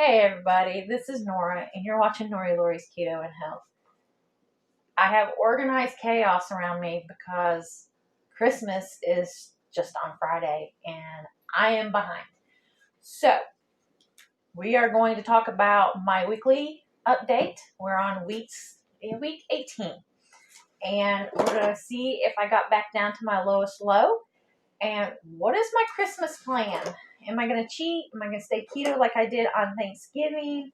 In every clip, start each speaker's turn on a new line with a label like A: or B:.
A: Hey everybody, this is Nora, and you're watching Norielori's Keto and Health. I have organized chaos around me because Christmas is just on Friday, and I am behind. So, we are going to talk about my weekly update. We're on week 18, and we're going to see if I got back down to my lowest low, and what is my Christmas plan? Am I going to cheat? Am I going to stay keto like I did on Thanksgiving?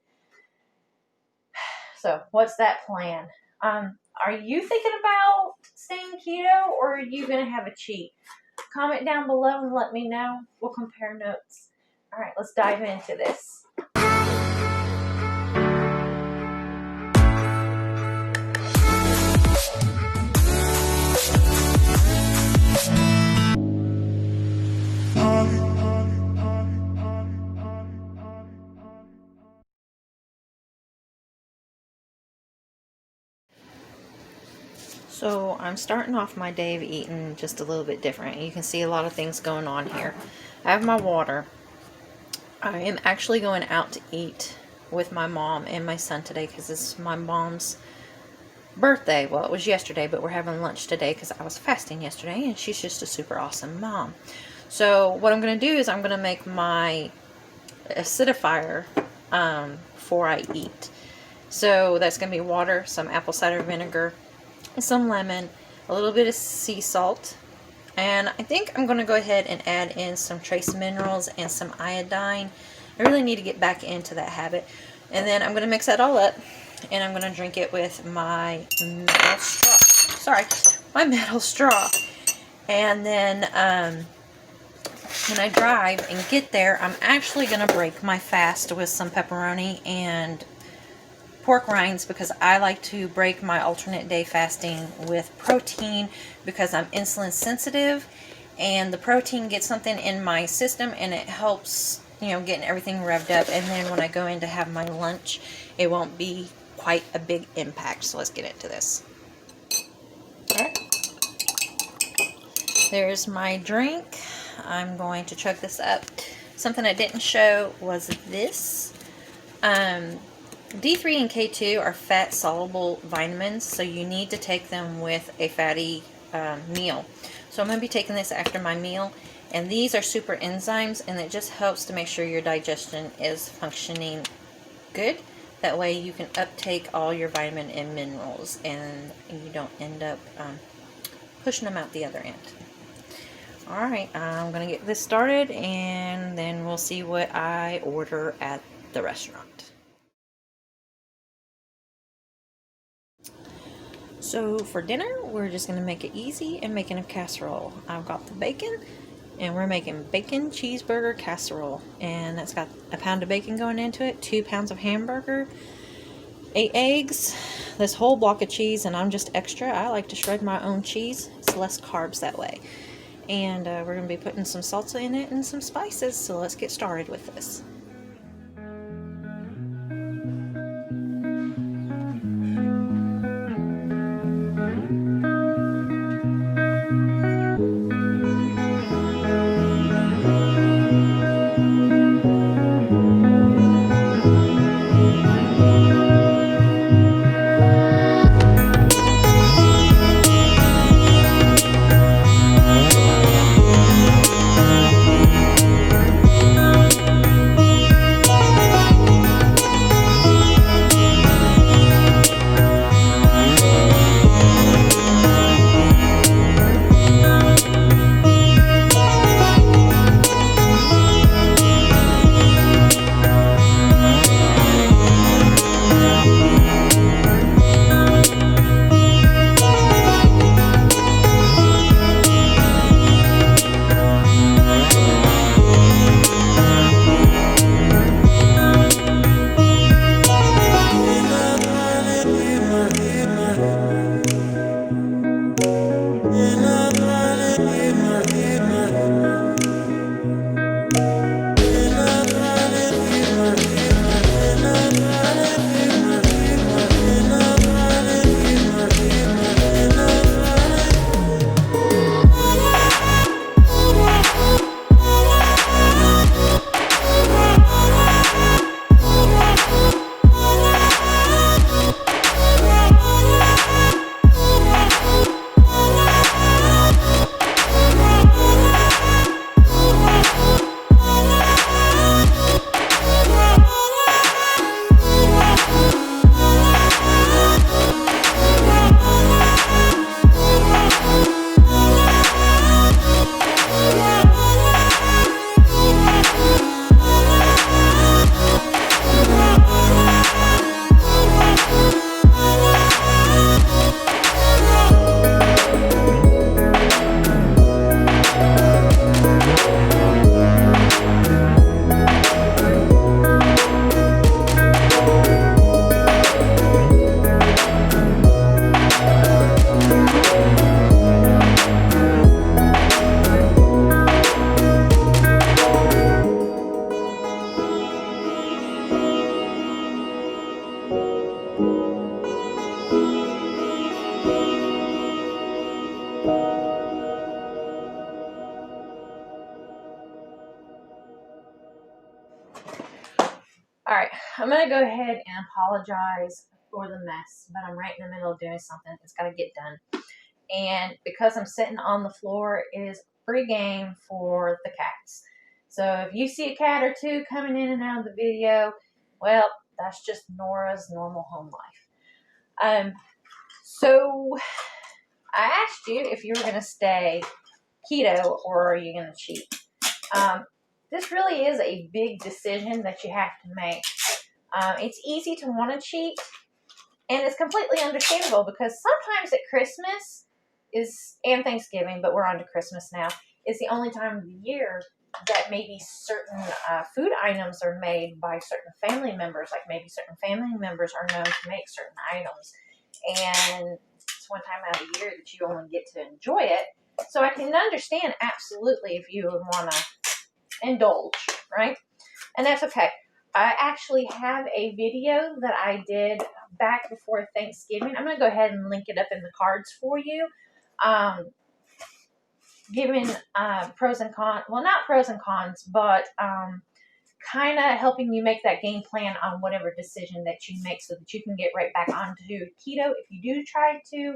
A: So, what's that plan? Are you thinking about staying keto, or are you going to have a cheat? Comment down below and let me know. We'll compare notes. All right, let's dive into this. So I'm starting off my day of eating just a little bit different. You can see a lot of things going on here. I have my water. I am actually going out to eat with my mom and my son today because it's my mom's birthday. Well, it was yesterday, but we're having lunch today because I was fasting yesterday, and she's just a super awesome mom. So what I'm going to do is I'm going to make my acidifier before I eat. So that's going to be water, some apple cider vinegar, some lemon, a little bit of sea salt, and I think I'm going to go ahead and add in some trace minerals and some iodine. I really need to get back into that habit. And then I'm going to mix that all up, and I'm going to drink it with my metal straw. My metal straw. And then when I drive and get there, I'm actually going to break my fast with some pepperoni and pork rinds, because I like to break my alternate day fasting with protein because I'm insulin sensitive, and the protein gets something in my system and it helps, getting everything revved up, and then when I go in to have my lunch, it won't be quite a big impact. So let's get into this. Alright, there's my drink. I'm going to chug this up. Something I didn't show was this. D3 and K2 are fat-soluble vitamins, so you need to take them with a fatty meal. So I'm going to be taking this after my meal, and these are super enzymes, and it just helps to make sure your digestion is functioning good. That way you can uptake all your vitamin and minerals, and you don't end up pushing them out the other end. Alright, I'm going to get this started, and then we'll see what I order at the restaurant. So for dinner, we're just going to make it easy and making a casserole. I've got the bacon, and we're making Bacon Cheeseburger Casserole. And that's got a pound of bacon going into it, 2 pounds of hamburger, 8 eggs, this whole block of cheese, and I'm just extra. I like to shred my own cheese. It's less carbs that way. And we're going to be putting some salsa in it and some spices. So let's get started with this. Alright, I'm going to go ahead and apologize for the mess, but I'm right in the middle of doing something. It's got to get done. And because I'm sitting on the floor, it is free game for the cats. So if you see a cat or two coming in and out of the video, well, that's just Nora's normal home life. So I asked you if you were going to stay keto or are you going to cheat. This really is a big decision that you have to make. It's easy to want to cheat, and it's completely understandable because sometimes at Christmas and Thanksgiving, but we're on to Christmas now, is the only time of the year that maybe certain food items are made by certain family members. Like maybe certain family members are known to make certain items, and it's one time out of the year that you only get to enjoy it. So I can understand absolutely if you would want to indulge, right? And that's okay. I actually have a video that I did back before Thanksgiving. I'm going to go ahead and link it up in the cards for you. Giving pros and cons, well, not pros and cons, but kind of helping you make that game plan on whatever decision that you make so that you can get right back onto keto. If you do try to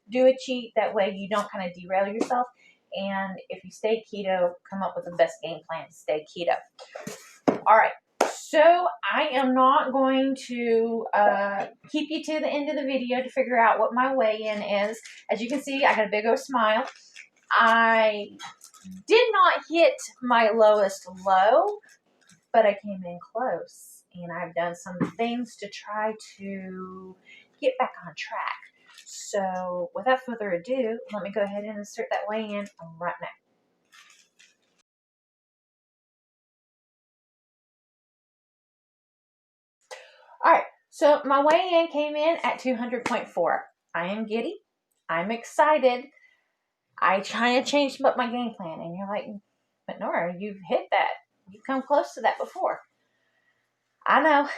A: do a cheat, that way you don't kind of derail yourself. And if you stay keto, come up with the best game plan to stay keto. All right. So I am not going to keep you to the end of the video to figure out what my weigh-in is. As you can see, I got a big old smile. I did not hit my lowest low, but I came in close. And I've done some things to try to get back on track. So without further ado, let me go ahead and insert that weigh-in right now. All right, so my weigh-in came in at 200.4. I am giddy. I'm excited. I try to change up my game plan, and you're like, but Nora, you've hit that. You've come close to that before. I know.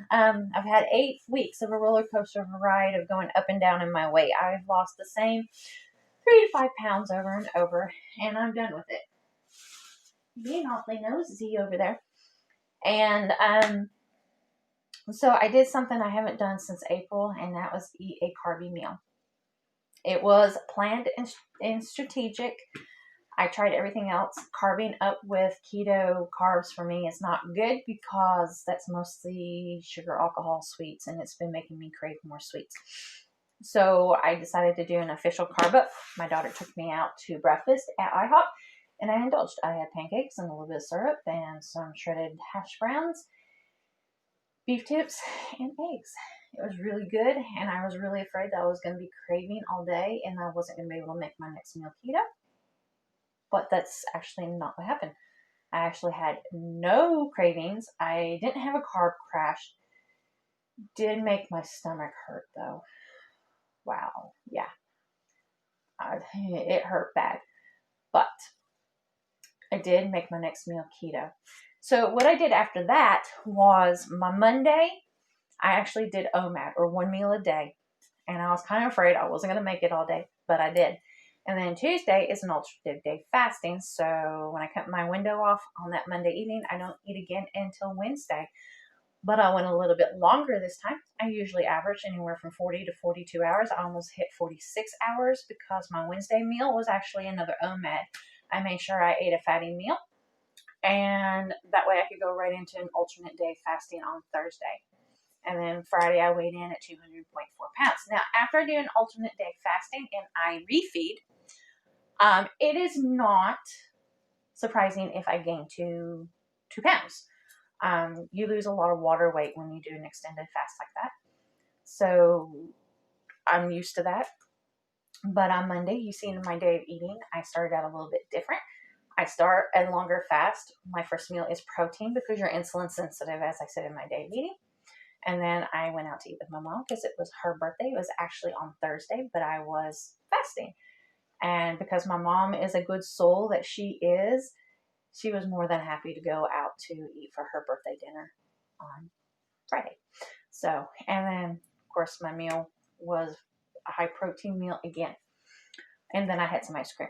A: I've had 8 weeks of a roller coaster ride of going up and down in my weight. I've lost the same 3 to 5 pounds over and over, and I'm done with it. Being awfully nosy over there. And so I did something I haven't done since April, and that was eat a carby meal. It was planned and strategic. I tried everything else. Carving up with keto carbs for me is not good because that's mostly sugar, alcohol, sweets, and it's been making me crave more sweets. So I decided to do an official carb up. My daughter took me out to breakfast at IHOP, and I indulged. I had pancakes and a little bit of syrup and some shredded hash browns, beef tips, and eggs. It was really good, and I was really afraid that I was going to be craving all day and I wasn't going to be able to make my next meal keto. But that's actually not what happened. I actually had no cravings. I didn't have a carb crash. Did make my stomach hurt, though. Wow. Yeah. It hurt bad. But I did make my next meal keto. So what I did after that was my Monday, I actually did OMAD, or 1 meal a day. And I was kind of afraid I wasn't going to make it all day, but I did. And then Tuesday is an alternative day fasting. So when I cut my window off on that Monday evening, I don't eat again until Wednesday. But I went a little bit longer this time. I usually average anywhere from 40 to 42 hours. I almost hit 46 hours because my Wednesday meal was actually another OMAD. I made sure I ate a fatty meal. And that way I could go right into an alternate day fasting on Thursday. And then Friday I weighed in at 200.4 pounds. Now, after I do an alternate day fasting and I refeed, it is not surprising if I gain 2 pounds. You lose a lot of water weight when you do an extended fast like that. So I'm used to that. But on Monday, you see in my day of eating, I started out a little bit different. I start a longer fast. My first meal is protein because you're insulin sensitive, as I said in my day of eating. And then I went out to eat with my mom because it was her birthday. It was actually on Thursday, but I was fasting. And because my mom is a good soul that she is, she was more than happy to go out to eat for her birthday dinner on Friday. So, and then, of course, my meal was a high protein meal again. And then I had some ice cream,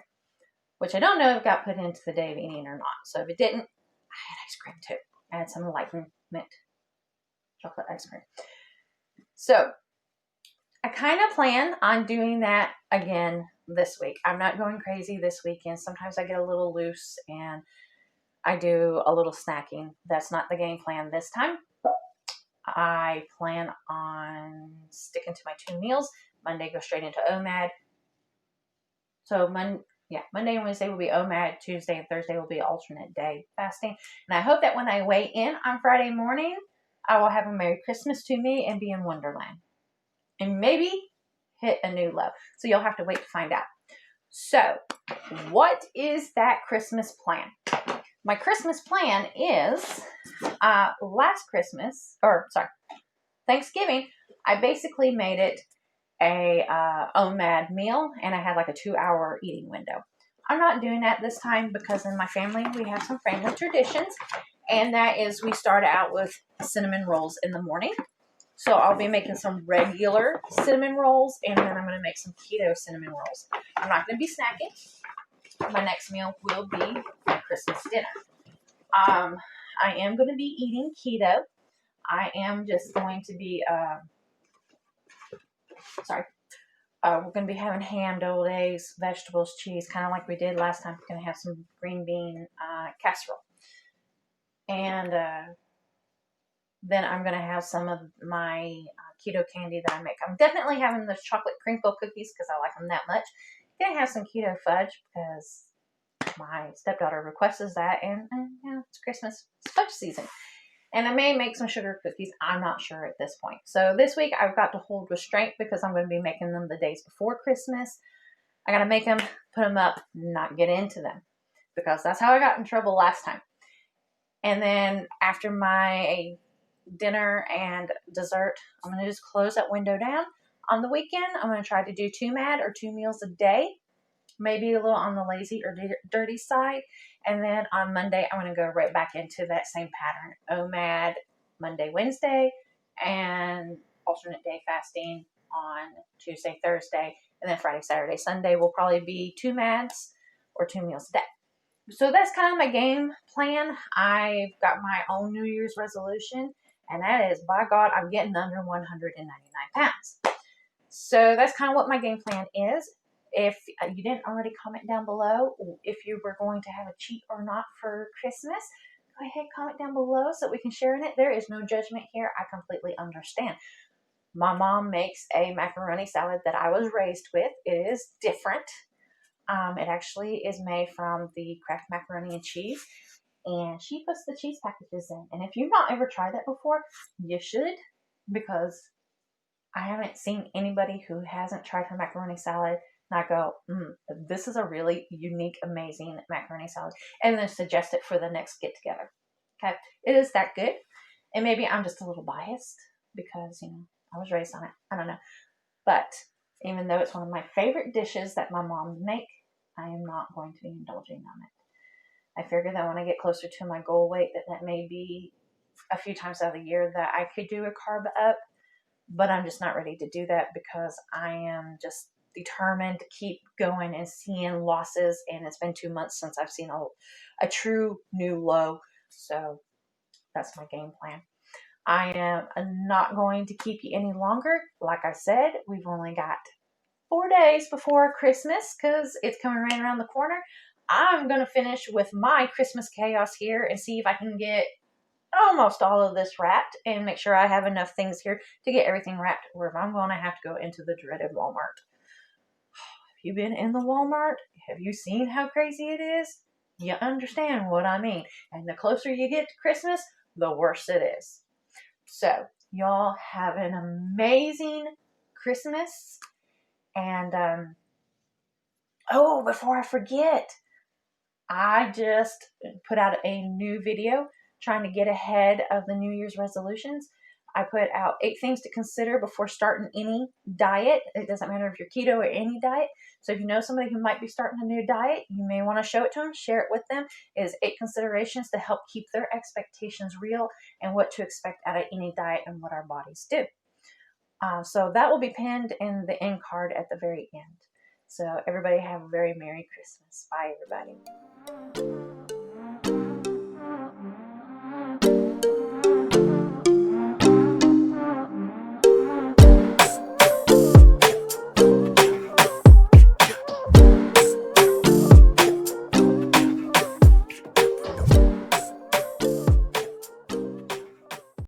A: which I don't know if it got put into the day of eating or not. So if it didn't, I had ice cream too. I had some Enlightened. chocolate ice cream. So I kind of plan on doing that again this week. I'm not going crazy this weekend. Sometimes I get a little loose and I do a little snacking. That's not the game plan this time. I plan on sticking to my 2 meals. Monday, go straight into OMAD. So Monday and Wednesday will be OMAD. Tuesday and Thursday will be alternate day fasting. And I hope that when I weigh in on Friday morning, I will have a Merry Christmas to me and be in Wonderland. And maybe hit a new low. So you'll have to wait to find out. So what is that Christmas plan? My Christmas plan is Thanksgiving, I basically made it a OMAD meal, and I had like a 2-hour eating window. I'm not doing that this time because in my family we have some family traditions, and that is we start out with cinnamon rolls in the morning. So I'll be making some regular cinnamon rolls, and then I'm going to make some keto cinnamon rolls. I'm not going to be snacking. My next meal will be my Christmas dinner. I am going to be eating keto. I am just going to be, we're going to be having ham, double eggs, vegetables, cheese, kind of like we did last time. We're going to have some green bean casserole. And then I'm going to have some of my keto candy that I make. I'm definitely having the chocolate crinkle cookies because I like them that much. I'm going to have some keto fudge because my stepdaughter requests that, and it's Christmas, it's fudge season. And I may make some sugar cookies. I'm not sure at this point. So this week I've got to hold restraint because I'm going to be making them the days before Christmas. I got to make them, put them up, not get into them because that's how I got in trouble last time. And then after my dinner and dessert, I'm going to just close that window down. On the weekend, I'm going to try to do 2 MAD or 2 meals a day. Maybe a little on the lazy or dirty side. And then on Monday, I'm going to go right back into that same pattern. OMAD Monday, Wednesday, and alternate day fasting on Tuesday, Thursday, and then Friday, Saturday, Sunday will probably be 2 MADs or 2 meals a day. So that's kind of my game plan. I've got my own New Year's resolution, and that is, by God, I'm getting under 199 pounds. So that's kind of what my game plan is. If you didn't already comment down below if you were going to have a cheat or not for Christmas, go ahead, comment down below so we can share in it. There is no judgment here. I completely understand. My mom makes a macaroni salad that I was raised with. It is different. It actually is made from the Kraft macaroni and cheese, and she puts the cheese packages in. And if you've not ever tried that before, you should, because I haven't seen anybody who hasn't tried her macaroni salad and I go, this is a really unique, amazing macaroni salad, and then suggest it for the next get together. Okay, it is that good, and maybe I'm just a little biased because I was raised on it. I don't know, but even though it's one of my favorite dishes that my mom make, I am not going to be indulging on it. I figure that when I get closer to my goal weight, that may be a few times out of the year that I could do a carb up, but I'm just not ready to do that because I am just determined to keep going and seeing losses, and it's been 2 months since I've seen a true new low. So that's my game plan. I am not going to keep you any longer. Like I said, we've only got 4 days before Christmas because it's coming right around the corner. I'm going to finish with my Christmas chaos here and see if I can get almost all of this wrapped and make sure I have enough things here to get everything wrapped, or if I'm going to have to go into the dreaded Walmart. Have you been in the Walmart? Have you seen how crazy it is? You understand what I mean. And the closer you get to Christmas, the worse it is. So, y'all have an amazing Christmas. And, before I forget, I just put out a new video trying to get ahead of the New Year's resolutions. I put out 8 things to consider before starting any diet. It doesn't matter if you're keto or any diet. So if you know somebody who might be starting a new diet, you may want to show it to them, share it with them. It is 8 considerations to help keep their expectations real and what to expect out of any diet and what our bodies do. So that will be pinned in the end card at the very end. So everybody have a very Merry Christmas. Bye, everybody.